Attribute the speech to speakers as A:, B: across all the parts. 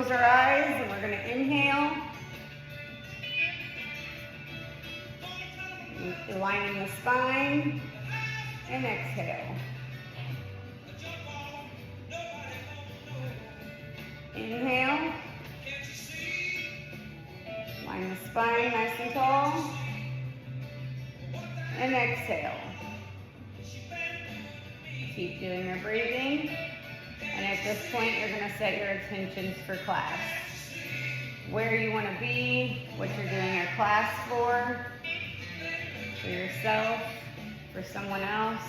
A: close our eyes and we're going to inhale. Aligning the spine. And exhale. Inhale. Line the spine nice and tall. And exhale. Keep doing your breathing. And at this point, you're going to set your intentions for class. Where you want to be, what you're doing your class for yourself, for someone else.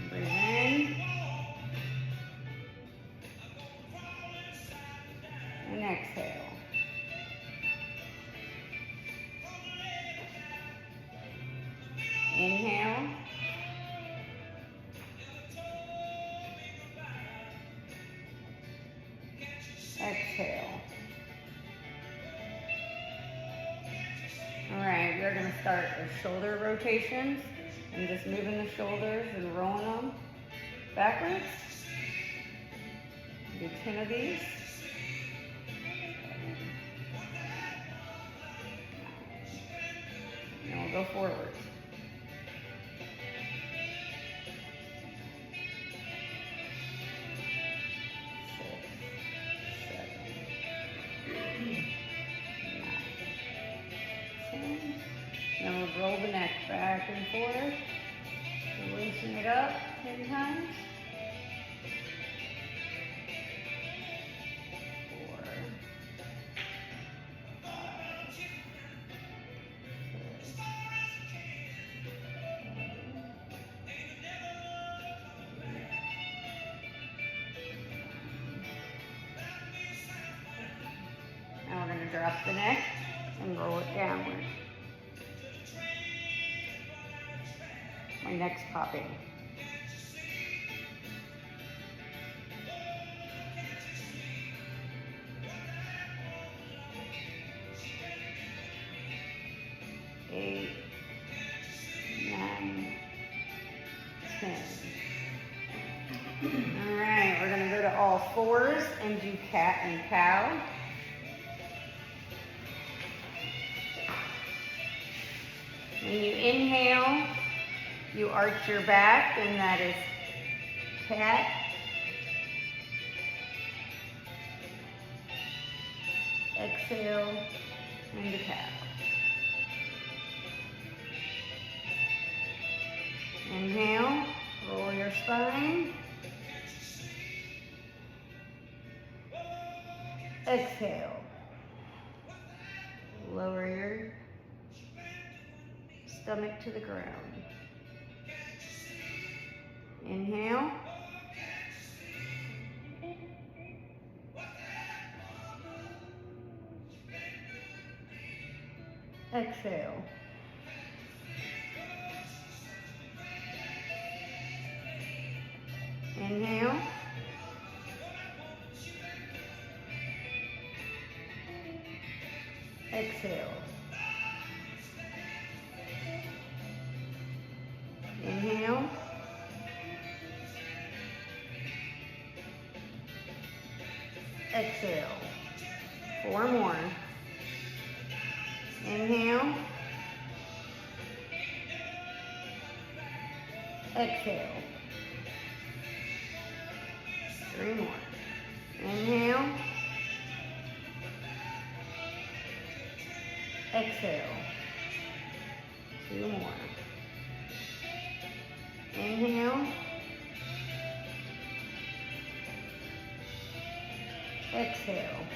A: Breathe in. And exhale. Inhale. Exhale. All right, we're going to start with shoulder rotations and just moving the shoulders and rolling them backwards. Do 10 of these. And we'll go forward. 6, 7, 8, 9, 10. Then we'll roll the neck back and forth. Loosen it up 10 times. 4, 5, 6, 7, 8. Now we're going to drop the neck and roll it downward. My neck's popping. Eight, 9, 10. All right, we're going to go to all fours and do cat and cow. When you inhale, you arch your back, and that is cat. Exhale, and the cow. Inhale, roll your spine. Exhale, lower your stomach to the ground. Inhale. Exhale. Inhale. Exhale. Inhale. Exhale. 4 more. Inhale. Exhale. 3 more. Inhale. Exhale. 2 more. Inhale. Exhale.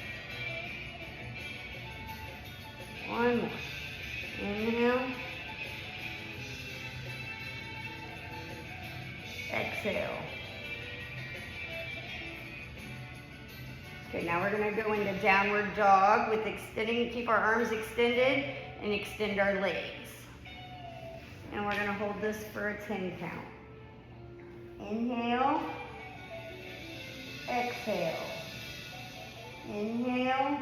A: 1 more. Inhale. Exhale. Okay, now we're going to go into downward dog with extending, keep our arms extended and extend our legs. And we're going to hold this for a 10 count. Inhale. Exhale. Inhale.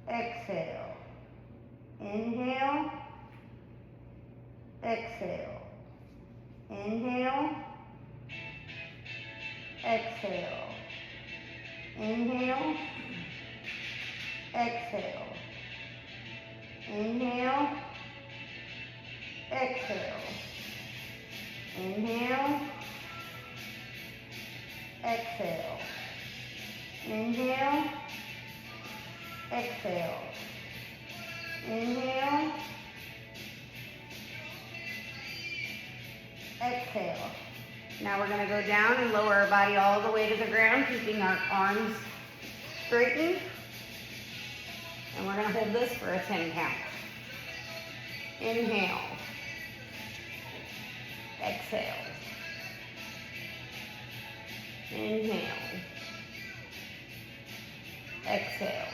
A: Exhale. Inhale. Exhale. Inhale. Inhale. Exhale. Inhale. Exhale. Inhale. Exhale. Inhale. Exhale. Now we're going to go down and lower our body all the way to the ground, keeping our arms straightened. And we're going to hold this for a 10 count. Inhale. Exhale. Inhale. Exhale.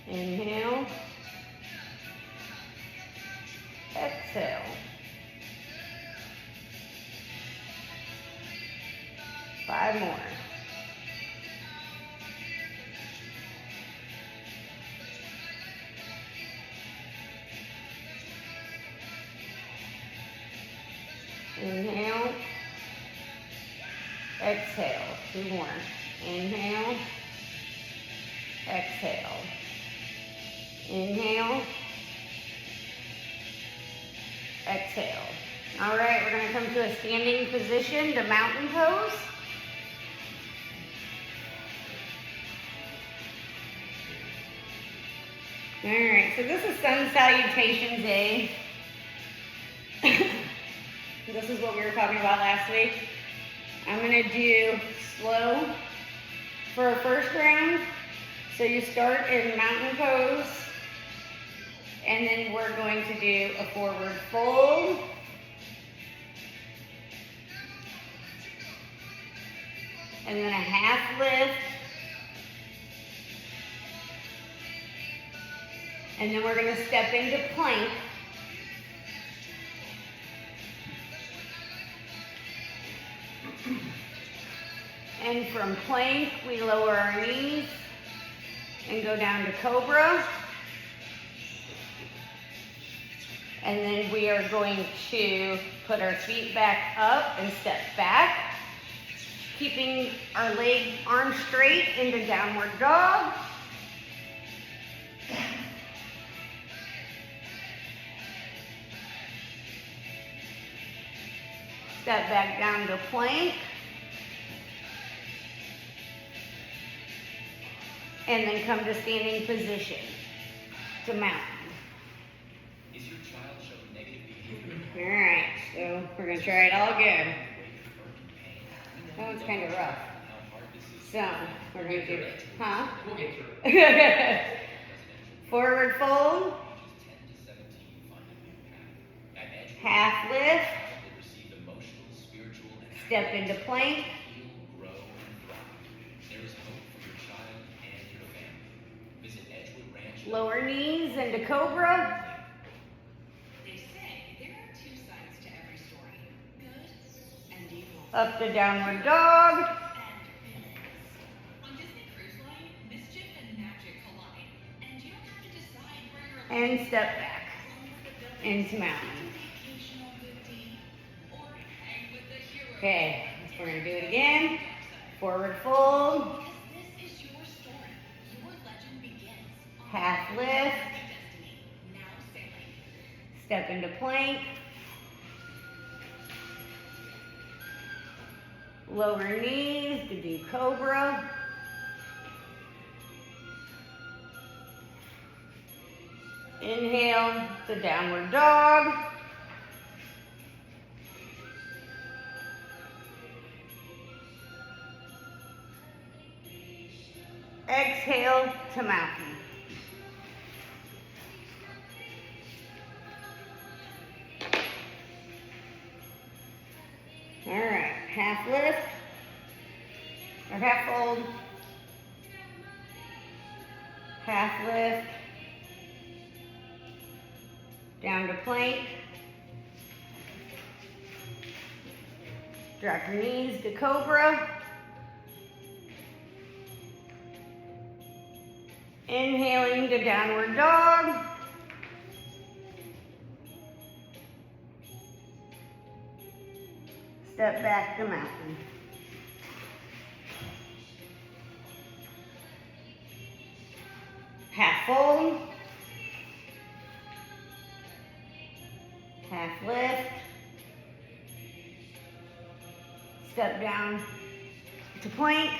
A: Inhale. Exhale. Five more. Inhale. Exhale. Two more. Inhale. Exhale. Inhale. Exhale. All right, we're going to come to a standing position to mountain pose. All right, so this is sun salutation day. This is what we were talking about last week. I'm going to do slow for our first round. So you start in mountain pose, and then we're going to do a forward fold. And then a half lift. And then we're going to step into plank. And from plank, we lower our knees and go down to cobra. And then we are going to put our feet back up and step back, keeping our arms straight into downward dog. Step back down to plank. And then come to standing position to mountain.
B: Is your child showing negative behavior?
A: All right, so we're going to try it all again. That one's kind of rough. So we're going to do it. Huh?
B: We'll get through it.
A: Forward fold. Half lift. Step into plank. Lower knees into cobra.
C: They say there are two sides to every story, good and evil.
A: Up to downward dog.
C: On Disney Cruise Line, mischief and magic collide, and you don't have to decide where you're
A: And step back into mountain. Okay, we're going to do it again. Forward fold.
C: This is your story. Your legend begins.
A: Half lift.
C: Destiny, now sailing.
A: Step into plank. Lower knees to do cobra. Inhale to downward dog. Exhale to mountain. All right, half lift, or half fold, half lift, down to plank, drop your knees to cobra, inhaling to downward dog. Step back to mountain. Half fold. Half lift. Step down to plank.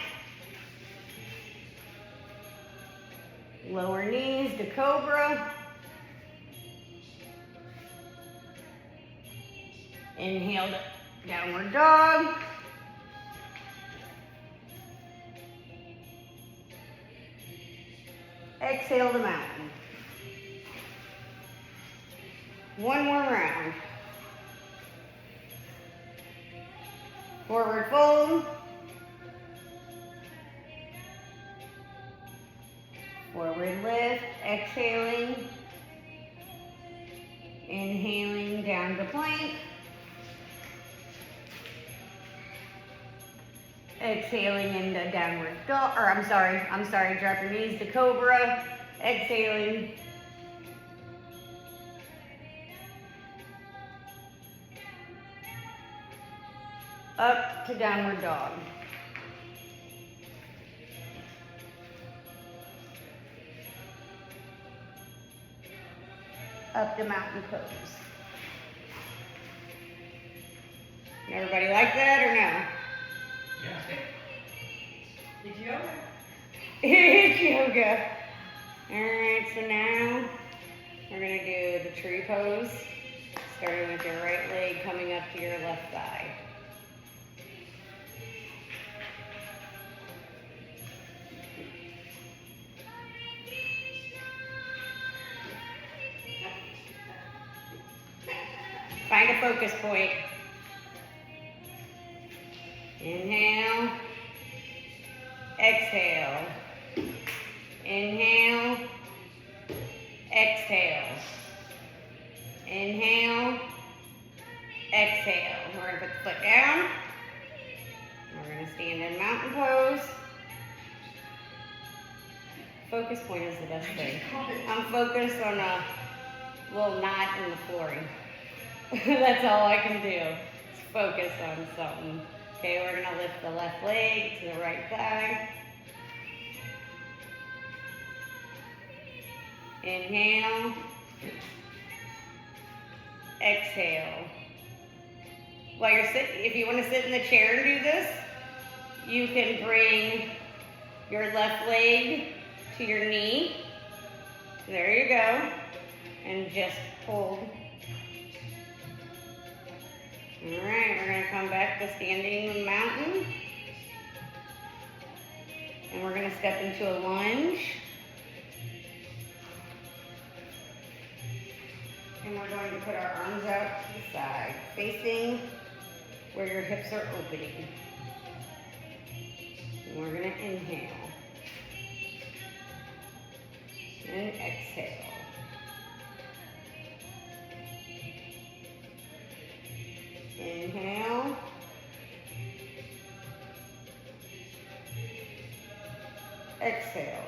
A: Lower knees to cobra. Inhale to downward dog. Exhale to mountain. One more round. Forward fold. Forward lift, exhaling. Inhaling down to plank. Exhaling into downward dog, or I'm sorry, drop your knees to cobra. Exhaling. Up to downward dog. Up to mountain pose. Everybody like that or no?
B: Yeah.
C: Did you ever?
A: It's yoga. Alright, so now we're going to do the tree pose, starting with your right leg coming up to your left thigh. Find a focus point. Inhale. Exhale. Inhale. Exhale. Inhale. Exhale. We're going to put the foot down. We're going to stand in mountain pose. Focus point is the best thing. I'm focused on a little knot in the flooring. That's all I can do. Is focus on something. Okay, we're going to lift the left leg to the right thigh. Inhale. Exhale. While you're sitting, if you want to sit in the chair and do this, you can bring your left leg to your knee. There you go. And just hold. Alright, we're going to come back to standing mountain. And we're going to step into a lunge. And we're going to put our arms out to the side, facing where your hips are opening. And we're going to inhale. And exhale. Inhale. Exhale.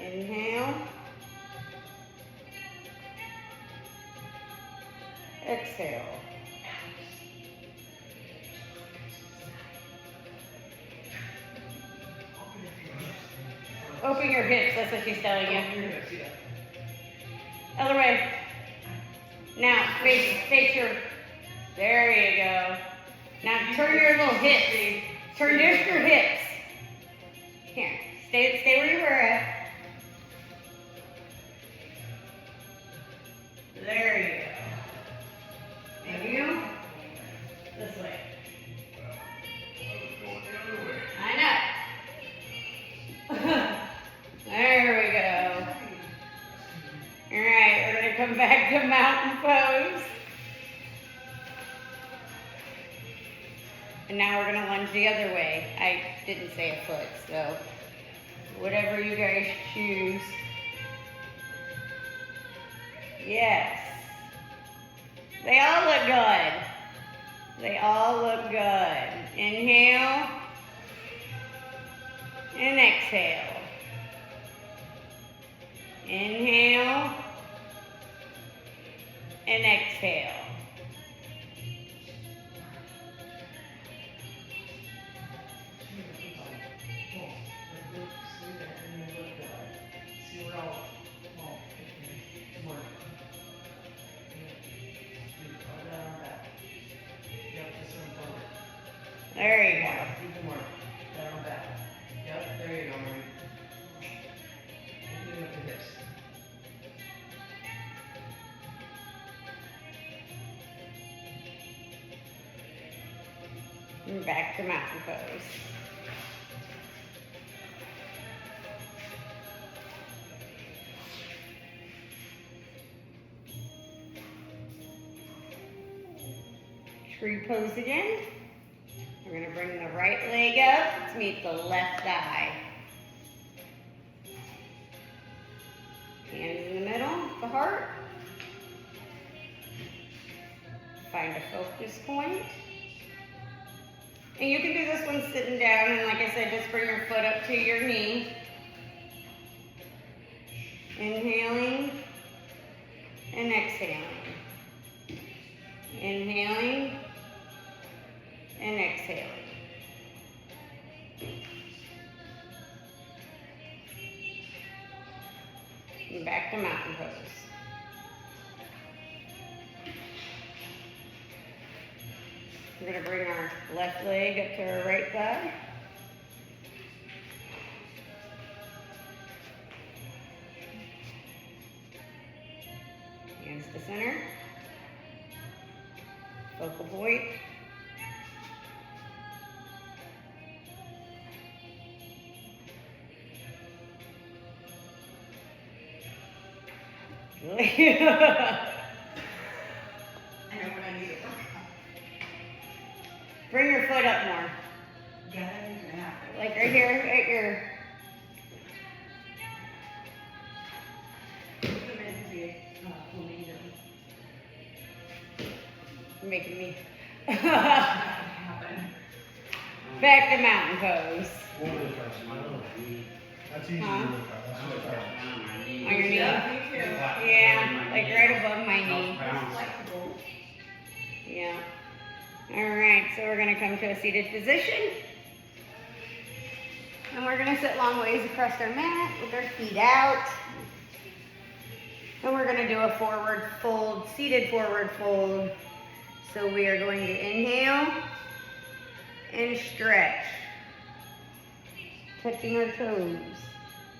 A: Inhale. Exhale. Open your hips, that's what she's telling you. Other way. Now, face your, there you go. Now turn your little hips. Turn just your hips. Here, stay where you were at. There you go. There you go. This way. I know. There we go. Alright, we're going to come back to mountain pose. And now we're going to lunge the other way. I didn't say a foot, so whatever you guys choose. Yes. They all look good. They all look good. Inhale. And exhale. Inhale. And exhale. And back to mountain pose. Tree pose again. We're going to bring the right leg up to meet the left thigh. Hands in the middle, the heart. Find a focus point. And you can do this one sitting down, and like I said, just bring your foot up to your knee. Inhaling and exhaling. Inhaling and exhaling. And back to mountain pose. We're going to bring our left leg up to our right thigh. Hands to center. Focal point.
D: I know what I need to work on.
A: Bring your foot up more.
D: Yeah, yeah.
A: Like right here, at your... You're making me. Back to mountain pose.
E: That's easy to
A: Huh?
E: look at. That's what I found.
A: On your knee?
D: Yeah,
A: Yeah, like right above my knee.
D: flexible.
A: Yeah. Alright, so we're going to come to a seated position. And we're going to sit long ways across our mat with our feet out. And we're going to do a forward fold, seated forward fold. So we are going to inhale and stretch. Touching our toes,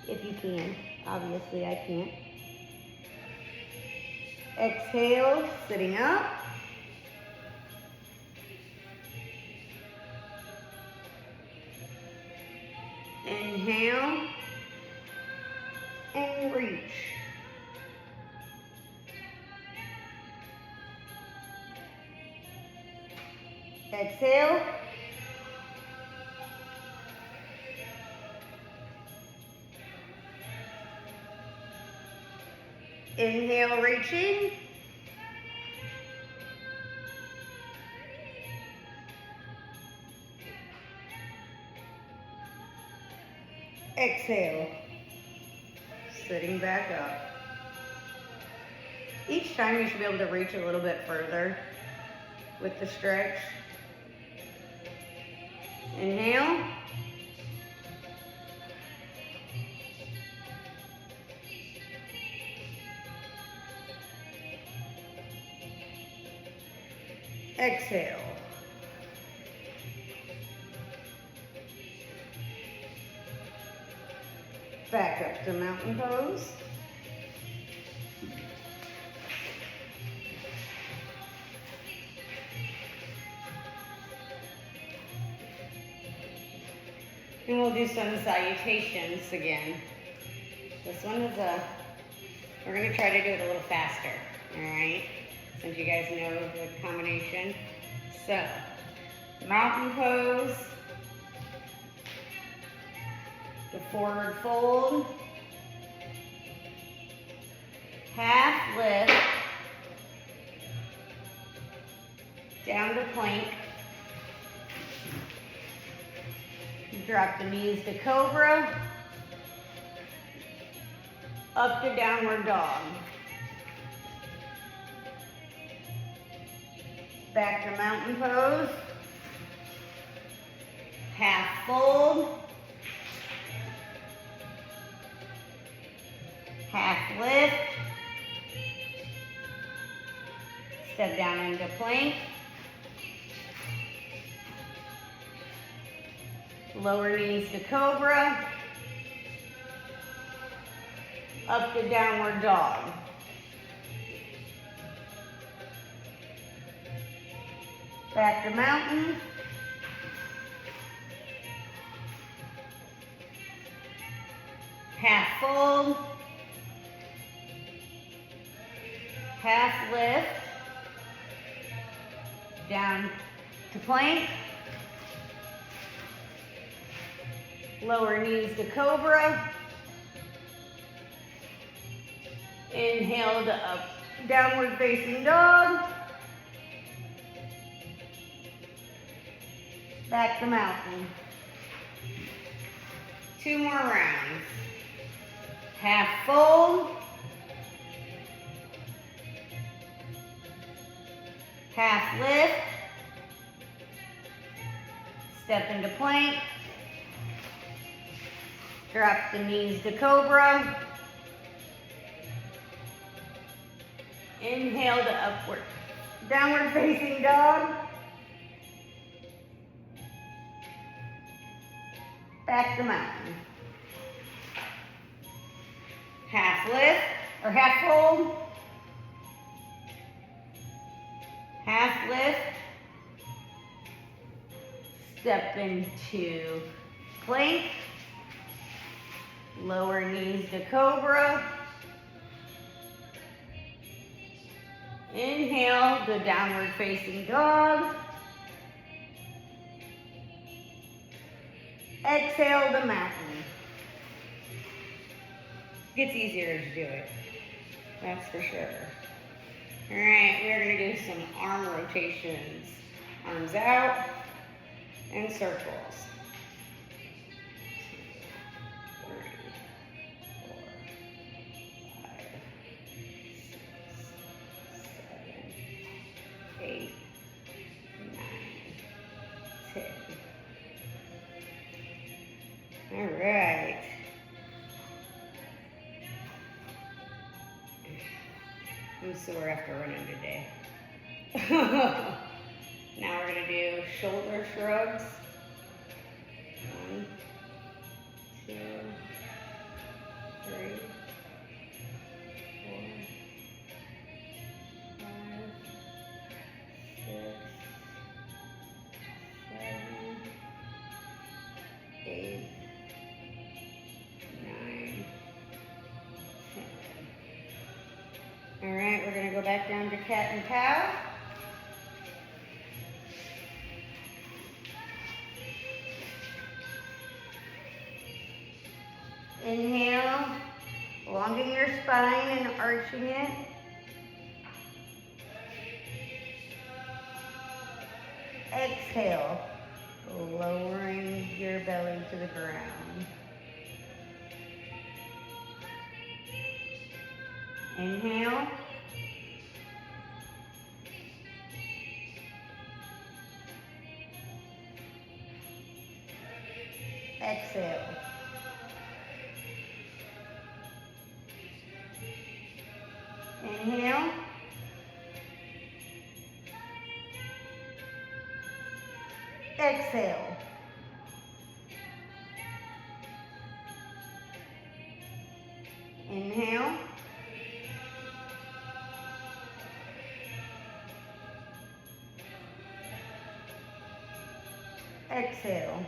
A: if you can. Obviously, I can't. Exhale, sitting up. Inhale and reach. Exhale. Inhale, reaching. Exhale. Sitting back up. Each time you should be able to reach a little bit further with the stretch. Inhale. Exhale. Back up to mountain pose. And we'll do some salutations again. This one is we're going to try to do it a little faster, all right? Since you guys know the combination. So, mountain pose, the forward fold, half lift, down to plank, drop the knees to cobra, up to downward dog. Back to mountain pose. Half fold. Half lift. Step down into plank. Lower knees to cobra. Up to downward dog. Back to mountain. half fold, half lift, down to plank, lower knees to cobra, inhale to up, downward facing dog, back to mountain. 2 more rounds. Half fold, half lift, step into plank, drop the knees to cobra, inhale to upward, downward facing dog, back to mountain. Half lift, or half fold, half lift, step into plank, lower knees to cobra, inhale to downward facing dog, exhale to mountain. Gets easier as you do it, that's for sure. All right, we're gonna do some arm rotations. Arms out and circles. 3, 4, 5, 6, 7, 8, 9, 10. All right. I'm sore after running today. Now we're gonna do shoulder shrugs. 1, 2, 3, 4, 5, 6, 7, 8, 9, 10. All right, we're gonna go back down to cat and cow. Inhale, elongating your spine and arching it. Exhale, lowering your belly to the ground. Inhale. Exhale. Inhale. Exhale. Inhale. Exhale.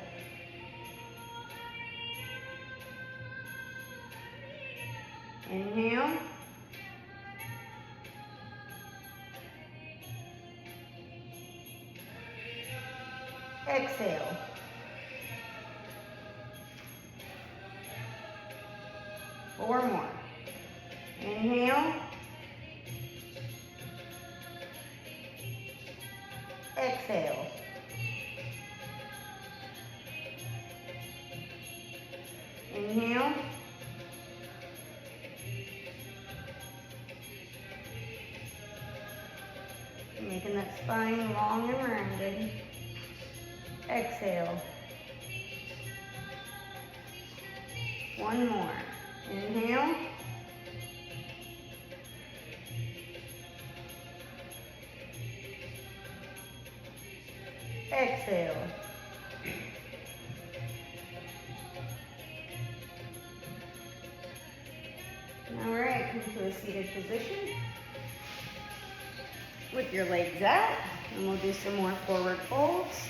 A: Inhale. Exhale. Four more. Inhale. Exhale. Inhale. Making that spine long and rounded. Exhale. One more. Inhale. Exhale. All right, come to a seated position with your legs out, and we'll do some more forward folds.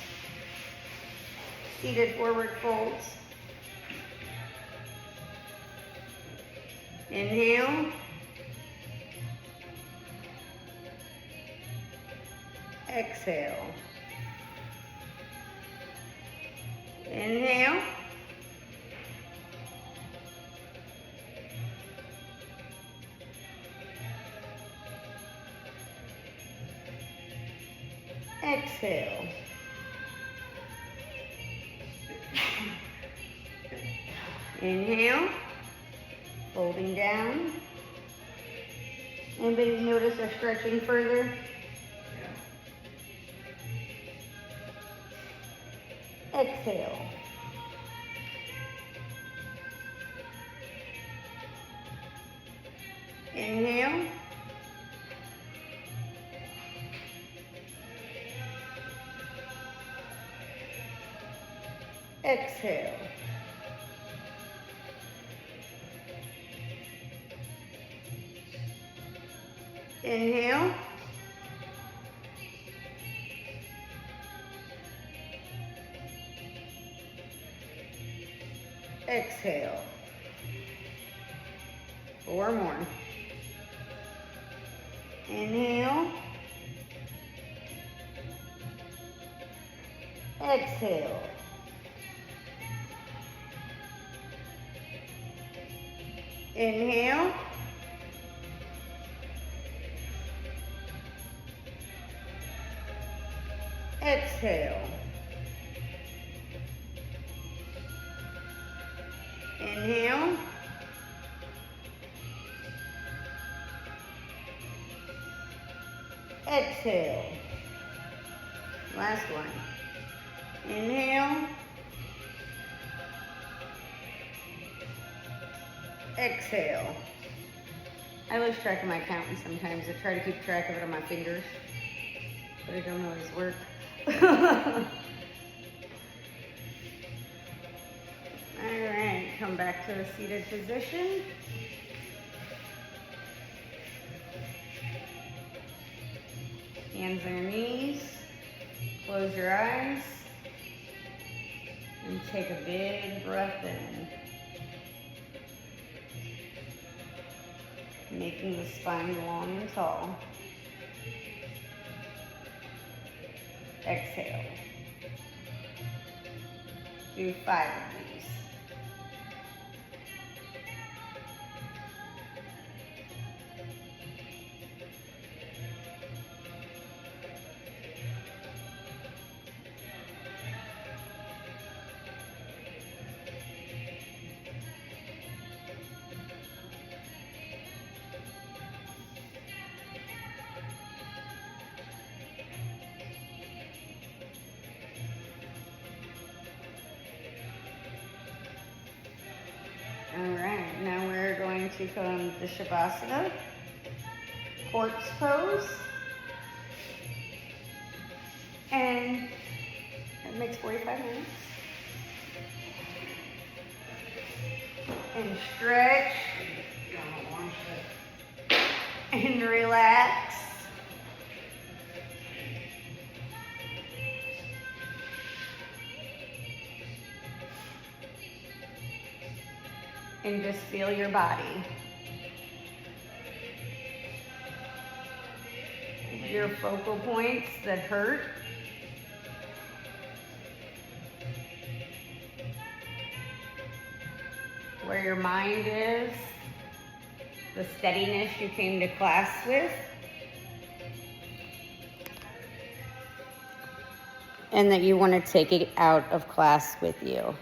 A: Seated forward folds. Inhale. Exhale. Inhale. Exhale. Inhale. Folding down. Anybody notice they're stretching further? Exhale. Inhale. Exhale. Inhale. Exhale. 4 more. Inhale. Exhale. Inhale. Exhale. Inhale. Exhale. Last one. Inhale. Exhale. I lose track of my counting sometimes. I try to keep track of it on my fingers, but it don't always work. All right, come back to a seated position. Hands on your knees. Close your eyes. And take a big breath in. Making the spine long and tall. Exhale. Do 5 of these. All right, now we're going to come to Shavasana, corpse pose, and it makes 45 minutes. And stretch, and relax. And just feel your body. Your focal points that hurt. Where your mind is. The steadiness you came to class with. And that you want to take it out of class with you.